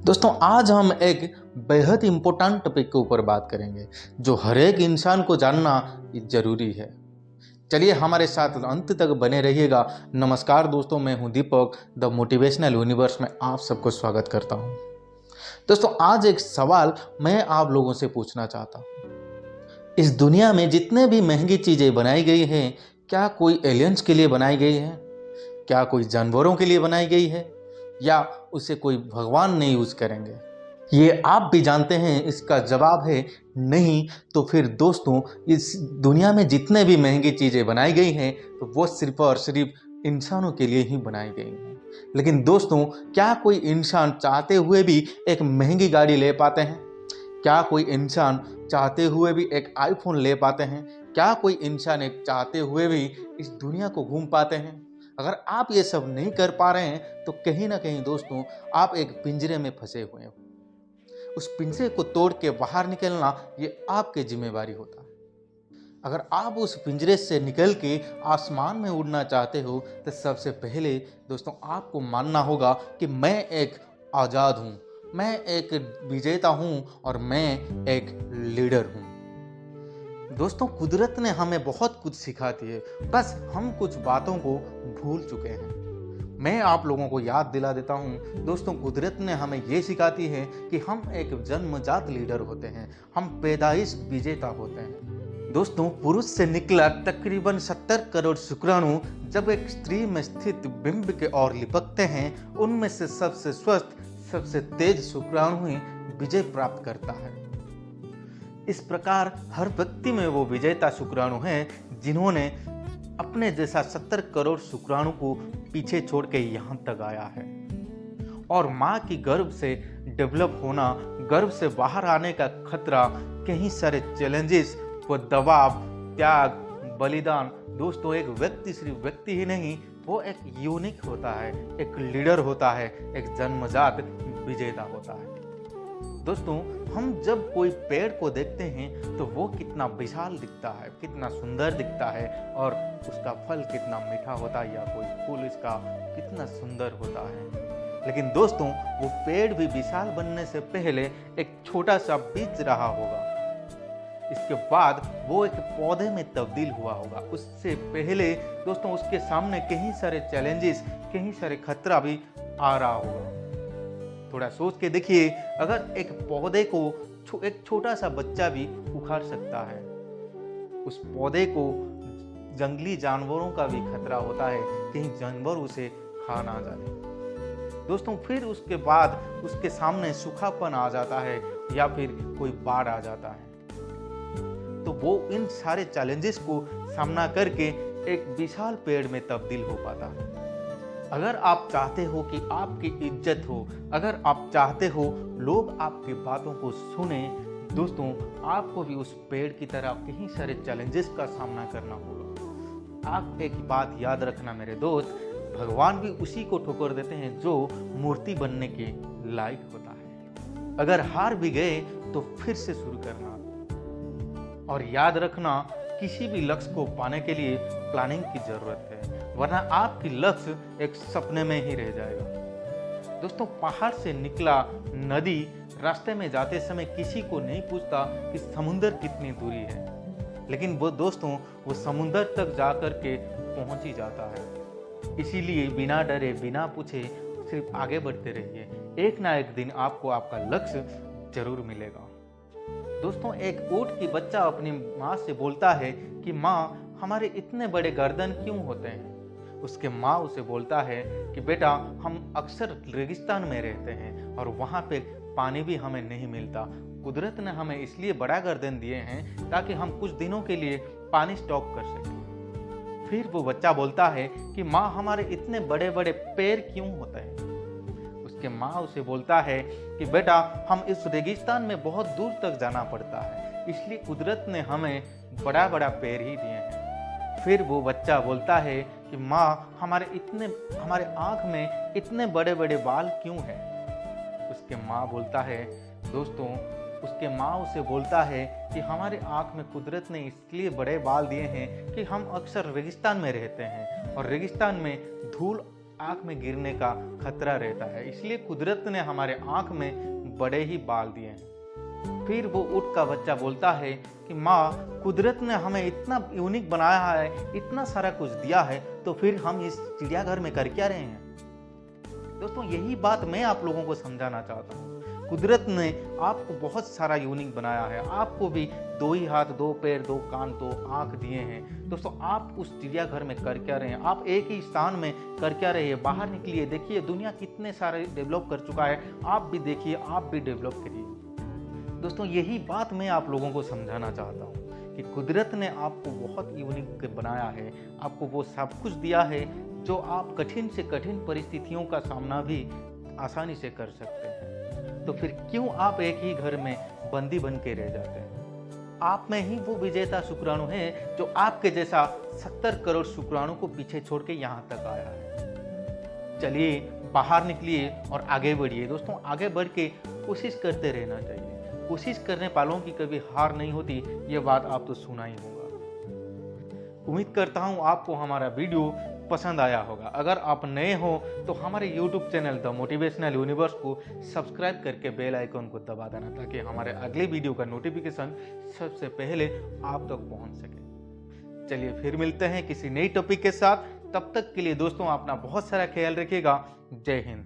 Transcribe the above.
दोस्तों आज हम एक बेहद इम्पोर्टेंट टॉपिक के ऊपर बात करेंगे जो हर एक इंसान को जानना जरूरी है। चलिए हमारे साथ अंत तक बने रहिएगा। नमस्कार दोस्तों, मैं हूं दीपक, द मोटिवेशनल यूनिवर्स में आप सबको स्वागत करता हूं। दोस्तों आज एक सवाल मैं आप लोगों से पूछना चाहता हूं। इस दुनिया में जितने भी महंगी चीज़ें बनाई गई हैं, क्या कोई एलियंस के लिए बनाई गई है? क्या कोई जानवरों के लिए बनाई गई है या उसे कोई भगवान नहीं यूज करेंगे? ये आप भी जानते हैं। इसका जवाब है नहीं। तो फिर दोस्तों इस दुनिया में जितने भी महंगी चीज़ें बनाई गई हैं तो वो सिर्फ और सिर्फ इंसानों के लिए ही बनाई गई हैं। लेकिन दोस्तों क्या कोई इंसान चाहते हुए भी एक महंगी गाड़ी ले पाते हैं? क्या कोई इंसान चाहते हुए भी एक आईफोन ले पाते हैं? क्या कोई इंसान एक चाहते हुए भी इस दुनिया को घूम पाते हैं? अगर आप ये सब नहीं कर पा रहे हैं तो कहीं ना कहीं दोस्तों आप एक पिंजरे में फंसे हुए हो। उस पिंजरे को तोड़ के बाहर निकलना ये आपकी जिम्मेवारी होता है। अगर आप उस पिंजरे से निकल के आसमान में उड़ना चाहते हो तो सबसे पहले दोस्तों आपको मानना होगा कि मैं एक आज़ाद हूँ, मैं एक विजेता हूँ और मैं एक लीडर हूँ। दोस्तों कुदरत ने हमें बहुत कुछ सिखाती है, बस हम कुछ बातों को भूल चुके हैं। मैं आप लोगों को याद दिला देता हूँ। दोस्तों कुदरत ने हमें ये सिखाती है कि हम एक जन्मजात लीडर होते हैं, हम पैदाइश विजेता होते हैं। दोस्तों पुरुष से निकला तकरीबन 70 करोड़ शुक्राणु जब एक स्त्री में स्थित बिंब के ओर लिपकते हैं, उनमें से सबसे स्वस्थ सबसे तेज शुक्राणु ही विजय प्राप्त करता है। इस प्रकार हर व्यक्ति में वो विजेता शुक्राणु हैं जिन्होंने अपने जैसा 70 करोड़ शुक्राणु को पीछे छोड़ के यहाँ तक आया है। और माँ की गर्भ से डेवलप होना, गर्भ से बाहर आने का खतरा, कई सारे चैलेंजेस, वो दबाव, त्याग, बलिदान। दोस्तों एक व्यक्ति सिर्फ व्यक्ति ही नहीं, वो एक यूनिक होता है, एक लीडर होता है, एक जन्मजात विजेता होता है। दोस्तों हम जब कोई पेड़ को देखते हैं तो वो कितना विशाल दिखता है, कितना सुंदर दिखता है और उसका फल कितना मीठा होता है, या कोई फूल इसका कितना सुंदर होता है। लेकिन दोस्तों वो पेड़ भी विशाल बनने से पहले एक छोटा सा बीज रहा होगा, इसके बाद वो एक पौधे में तब्दील हुआ होगा। उससे पहले दोस्तों उसके सामने कई सारे चैलेंजेस, कई सारे खतरा भी आ रहा होगा। थोड़ा सोच के देखिए, अगर एक पौधे को एक छोटा सा बच्चा भी उखाड़ सकता है, उस पौधे को जंगली जानवरों का भी खतरा होता है, कहीं जानवर उसे खा ना जाए। दोस्तों फिर उसके बाद उसके सामने सूखापन आ जाता है या फिर कोई बाढ़ आ जाता है, तो वो इन सारे चैलेंजेस को सामना करके एक विशाल पेड़ में तब्दील हो पाता है। अगर आप चाहते हो कि आपकी इज्जत हो, अगर आप चाहते हो लोग आपकी बातों को सुने, दोस्तों आपको भी उस पेड़ की तरह कई सारे चैलेंजेस का सामना करना होगा। आप एक बात याद रखना मेरे दोस्त, भगवान भी उसी को ठोकर देते हैं जो मूर्ति बनने के लायक होता है। अगर हार भी गए तो फिर से शुरू करना। और याद रखना किसी भी लक्ष्य को पाने के लिए प्लानिंग की जरूरत है, वरना आपकी लक्ष्य एक सपने में ही रह जाएगा। दोस्तों पहाड़ से निकला नदी रास्ते में जाते समय किसी को नहीं पूछता कि समुंदर कितनी दूरी है, लेकिन वो दोस्तों वो समुंदर तक जाकर के पहुंच ही जाता है। इसीलिए बिना डरे बिना पूछे सिर्फ आगे बढ़ते रहिए, एक ना एक दिन आपको आपका लक्ष्य जरूर मिलेगा। दोस्तों एक ऊंट की बच्चा अपनी माँ से बोलता है कि माँ हमारे इतने बड़े गर्दन क्यों होते हैं? उसके माँ उसे बोलता है कि बेटा हम अक्सर रेगिस्तान में रहते हैं और वहाँ पे पानी भी हमें नहीं मिलता। कुदरत ने हमें इसलिए बड़ा गर्दन दिए हैं ताकि हम कुछ दिनों के लिए पानी स्टॉक कर सकें। फिर वो बच्चा बोलता है कि माँ हमारे इतने बड़े बड़े पैर क्यों होते हैं? उसके माँ उसे बोलता है कि बेटा हम इस रेगिस्तान में बहुत दूर तक जाना पड़ता है, इसलिए कुदरत ने हमें बड़ा बड़ा पैर ही दिए हैं। फिर वो बच्चा बोलता है कि माँ हमारे आँख में इतने बड़े बड़े बाल क्यों हैं? उसके माँ बोलता है दोस्तों उसके माँ उसे बोलता है कि हमारे आँख में कुदरत ने इसलिए बड़े बाल दिए हैं कि हम अक्सर रेगिस्तान में रहते हैं और रेगिस्तान में धूल आँख में गिरने का खतरा रहता है। इसलिए कुदरत ने हमारे आँख में बड़े ही बाल दिए हैं। फिर वो ऊँट का बच्चा बोलता है कि माँ, कुदरत ने हमें इतना यूनिक बनाया है, इतना सारा कुछ दिया है, तो फिर हम इस चिड़ियाघर में कर क्या रहे हैं। दोस्तों, यही बात मैं आप लोगों को समझाना चाहता हूँ। कुदरत ने आपको बहुत सारा यूनिक बनाया है। आपको भी 2 ही हाथ, 2 पैर, 2 कान, 2 आँख दिए हैं। दोस्तों, आप उस चिड़ियाघर में कर क्या रहे हैं? आप एक ही स्थान में कर क्या रहे हैं? बाहर निकलिए, देखिए दुनिया कितने सारे डेवलप कर चुका है। आप भी देखिए, आप भी डेवलप करिए। दोस्तों, यही बात मैं आप लोगों को समझाना चाहता हूँ कि कुदरत ने आपको बहुत यूनिक बनाया है। आपको वो सब कुछ दिया है जो आप कठिन से कठिन परिस्थितियों का सामना भी आसानी से कर सकते हैं। तो फिर क्यों आप एक ही घर में बंदी बन के रह जाते हैं? आप में ही वो विजेता शुक्राणु है जो आपके जैसा 70 करोड़ शुक्राणु को पीछे छोड़ के यहाँ तक आया है। चलिए, बाहर निकलिए और आगे बढ़िए। दोस्तों, आगे बढ़ के कोशिश करते रहना चाहिए। कोशिश करने वालों की कभी हार नहीं होती, ये बात आप तो सुना ही होगा। उम्मीद करता हूँ आपको हमारा वीडियो पसंद आया होगा। अगर आप नए हो तो हमारे YouTube channel the motivational universe को सब्सक्राइब करके बेल आइकन को दबा देना, ताकि हमारे अगले वीडियो का नोटिफिकेशन सबसे पहले आप तक पहुंच सके। चलिए, फिर मिलते हैं किसी नई टॉपिक के साथ। तब तक के लिए दोस्तों, अपना बहुत सारा ख्याल रखिएगा। जय हिंद।